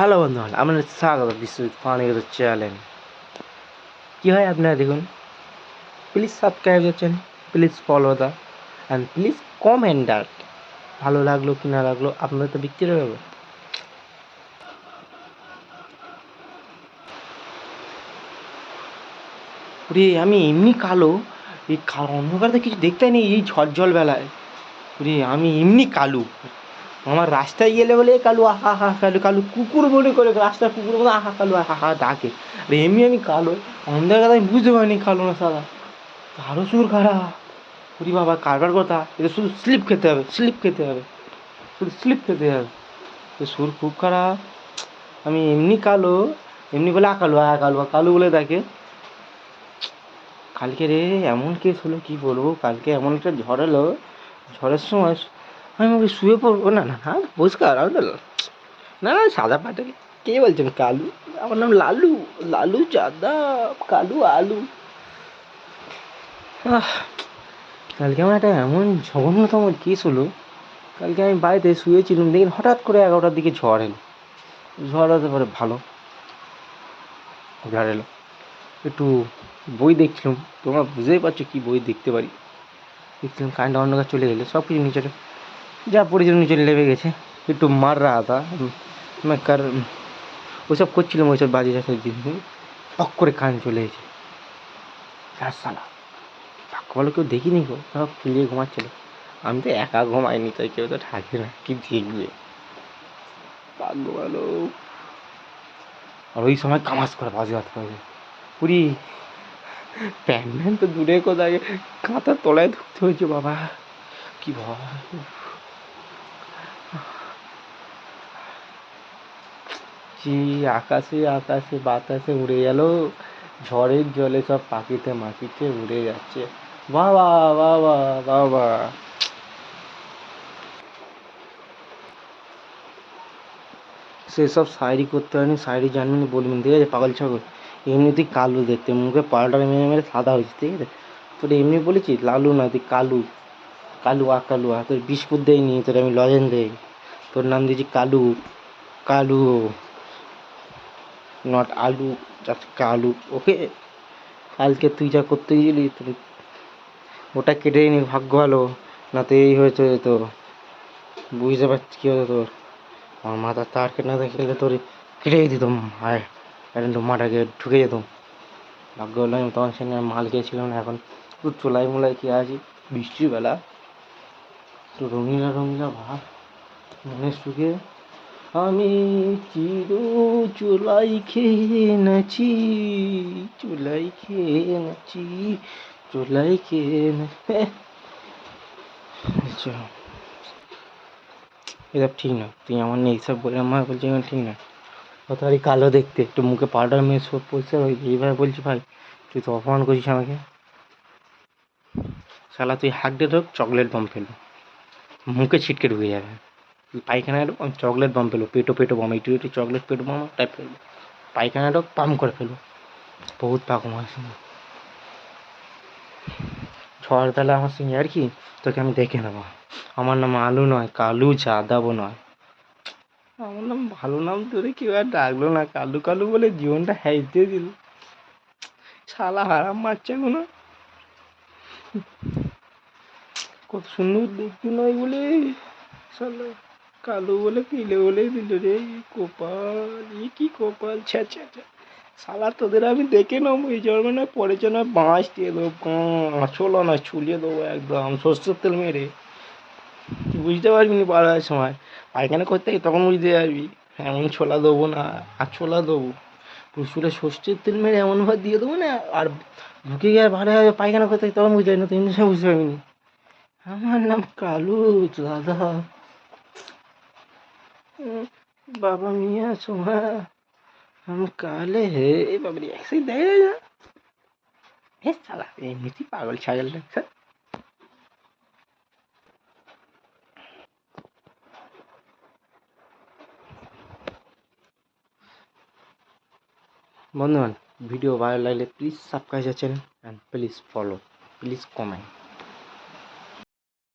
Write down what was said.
Hello বন্ধুগণ, আপনাদের স্বাগত বিশ্বজিৎ পানিগত চ্যানেল। কী হয় আপনারা দেখুন, প্লিজ সাবস্ক্রাইব করছেন, please follow the and please comment that ভালো লাগলো কি না লাগলো আপনাদের তো বিক্রি হবে। ওরে আমি এমনি কালো, এই কালো অন্ধকার তো কিছু দেখতে নেই এই ঝড় জল বেলায়। ওরে আমি এমনি কালো, আমার রাস্তায় গেলে বলে কালু আহা হা কালু কালু কুকুর মনে করে রাস্তার কুকুর বলে আহা কালু আহা হা ডাকে। আর এমনি আমি কালো, অন্ধকার আমি বুঝতে পারিনি কালো না সাদা। আরও সুর খারাপ। ওরে বাবা কারবার কথা, এটা শুধু স্লিপ খেতে হবে, স্লিপ খেতে হবে, শুধু স্লিপ খেতে হবে। তো সুর খুব খারাপ। আমি এমনি কালো, এমনি বলে আকালু কালু কালু বলে দেখে। কালকে রে এমন কেস হলো কী বলবো, কালকে এমন একটা ঝড় এলো, ঝড়ের সময় আমি ওকে শুয়ে পড়বো না না হ্যাঁ পরিষ্কার আমি তো না না সাদা পাটালি। কে বলছেন কালু? আমার নাম লালু, লালু যাদব, কালু আলু। কালকে আমার একটা এমন জঘন্যতম কেস হলো, কালকে আমি বাড়িতে শুয়েছিলাম, দেখি হঠাৎ করে 11টার দিকে ঝড় এলো। ঝড় হতে পারে ভালো, ঝড় এলো, একটু বই দেখছিলাম, তোমরা বুঝতেই পারছো কী বই দেখতে পারি। দেখছিলাম কারেন্টটা অন্ধকার চলে এলো, সব কিছু নিচে যা পড়েছিল নিচে লেবে গেছে। একটু মার রাহা থা मैं कर ওইসব করছিলাম, ওইসব বাজে যাচ্ছে জিনিস, টক করে কারেন্ট চলে এসেছে। আর সালা ভাগ্য ভালো কেউ দেখিনি গো, সব ফিরিয়ে ঘুমাচ্ছিল। আমি তো একা ঘুমাইনি, তাই কেউ তো থাকে না, কি দেখবে। ভাগ্য ভালো। আর ওই সময় কামাস করে বাজে হাত পাবে পুরি, প্যান ম্যান তো দূরে কোথায়, কাঁথার তলায় ঢুকতে হয়েছে বাবা, কি ভয়। যে আকাশে আকাশে বাতাসে উড়ে গেল, ঝড়ের জলে সব পাখিতে মাটিতে উড়ে যাচ্ছে। বাবা বাবা বাবা। সেসব শায়রি করতে হয়নি, শায়রি জানবেন বলবেন, ঠিক আছে পাগল ছাগল। এমনিতেই কালু দেখতে, মুখে পাউডার মেরে মেরে সাদা হয়েছে, ঠিক আছে। তোর এমনি বলেছি লালু না, তুই কালু, কালু কালু তোর বিস্কুট দেয়নি, তোর আমি লজেন দেই, তোর নাম দিয়েছি কালু, কালু নট আলু, জাস্ট কালু, ওকে। কালকে তুই যা করতে গেলি তুই ওটা কেটে নি, ভাগ্য ভালো, না তো এই হয়েছে তো, বুঝতে পারছি কী হতো তোর। আমার মাথার তার কেটে না খেলে তোর কেটে দিতাম, হায় কিন্তু মাটাকে ঢুকে যেতাম। ভাগ্য হলো আমি তখন সেখানে মাল খেয়েছিলাম না, এখন একটু চোলাই মোলাই খেয়ে আছি বৃষ্টির বেলা, একটু রঙিলা রঙিলা ভাব মনের সুখে। আমি চির চোলাই খেয়ে নাচি, চোলাই খেয়ে নাচি, চোলাই খেয়ে আচ্ছা এসব ঠিক না, তুই আমার নিয়ে এইসব বলে আমার বলছি ঠিক না। কতবারই কালো দেখতে, একটু মুখে পাউডার মেয়ে সব পরিষ্কার হয়েছে, এইভাবে বলছি ভাই তুই তো অপমান করিস আমাকে। শালা তুই হাঁক দিয়ে ধর চকলেট বম ফেলবো, মুখে ছিটকে ঢুকে যাবে। তুই পায়খানায় ঢোক আমি চকলেট বম ফেলবো, পেটো পেটো বম, একটু একটু চকলেট পেটো বম টাইপ ফেলবো, পায়খানায় ঢোক পাম করে ফেলবো। বহুত পাকম আছে। ঝড়বেলা আমার সঙ্গে আর কি, তোকে আমি দেখে নেবো। আমার নাম আলু নয়, কালু যাদবও নয়। আমার নাম ভালো নাম ধরে কেউ আর ডাকলো না, কালু কালু বলে জীবনটা হাইতে দিল। শালা হারাম মারছে কোনো, কত সুন্দর দেখতে নয় বলে শালা কালো বলে পিলে বলে দিল রে। কপাল, কি কপাল, ছ্যা ছ্যা ছ্যা। শালা তোদের আমি দেখে নেবো, এই জন্মে নয় পরে যেন বাঁশ দিয়ে দেবো, আঁচলও নয় ছুলিয়ে দেবো একদম সর্ষের তেল মেরে। তুই বুঝতে পারবি না পাড়ার সময় পায়খানা করতে তখন বুঝতে পারবি। এমন ছোলা দেবো না, আর ছোলা দেবো চুলে সর্ষের তেল মেরে এমনভাবে দিয়ে দেবো না, আর ঢুকে গিয়ে ভালো হবে পায়খানা করতে তখন বুঝতে পারবি না, তুই সব বুঝতে পারবি না। আমার নাম কালু দাদা। বাবা মিয়া সোমা हम काले है, বাবারি একসাথে দেখা যায় না। হে শালা এমনিতেই পাগল ছাগল লাগছে। বন্ধুগণ, ভিডিও ভালো লাগলে please subscribe channel and please follow, please comment.